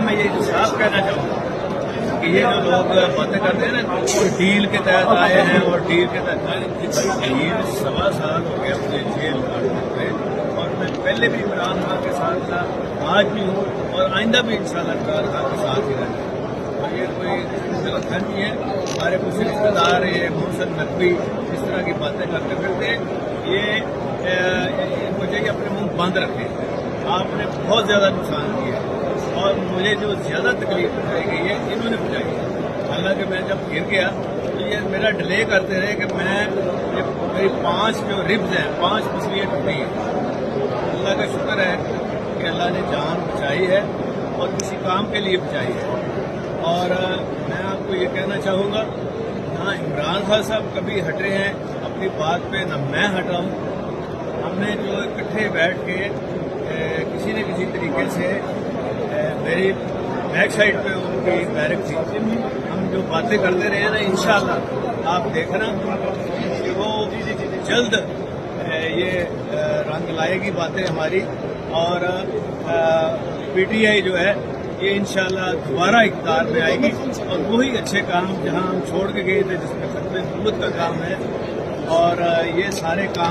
میں یہ صاف کہنا چاہوں گا کہ یہ جو لوگ باتیں کرتے ہیں نا ڈیل کے تحت آئے ہیں اور ڈیل کے تحت ڈیل 1.25 سال ہو گیا مجھے جیل ہوئے، اور میں پہلے بھی عمران خان کے ساتھ تھا، آج بھی ہوں اور آئندہ بھی انشاءاللہ عمران خان کے ساتھ ہی رہنا ہے۔ اور یہ کوئی غلط نہیں ہے، ہمارے کچھ رشتے دار یہ محسن نقوی اس طرح کی باتیں کرتے پھرتے، یہ مجھے کہ اپنے منہ بند رکھے۔ آپ نے بہت زیادہ نقصان کیا اور مجھے جو زیادہ تکلیف پہنچائی گئی ہے انہوں نے پہنچائی ہے۔ حالانکہ میں جب گر گیا تو یہ میرا ڈیلے کرتے رہے کہ میری 5 جو ربز ہیں 5 پسلیاں ٹوٹی ہیں۔ اللہ کا شکر ہے کہ اللہ نے جان بچائی ہے اور کسی کام کے لیے بچائی ہے۔ اور میں آپ کو یہ کہنا چاہوں گا نہ عمران خان صاحب کبھی ہٹے ہیں اپنی بات پہ، نہ میں ہٹا ہوں۔ ہم نے جو اکٹھے بیٹھ کے کسی نہ کسی طریقے سے میری بیک سائڈ پہ ان کی بیرک تھی، ہم جو باتیں کرتے رہے ہیں نا انشاءاللہ آپ دیکھنا کہ وہ جلد یہ رنگ لائے گی باتیں ہماری، اور پی ٹی آئی جو ہے یہ انشاءاللہ دوبارہ اقتدار میں آئے گی، اور وہی اچھے کام جہاں ہم چھوڑ کے گئے تھے جس میں ختم نبوت کا کام ہے، اور یہ سارے کام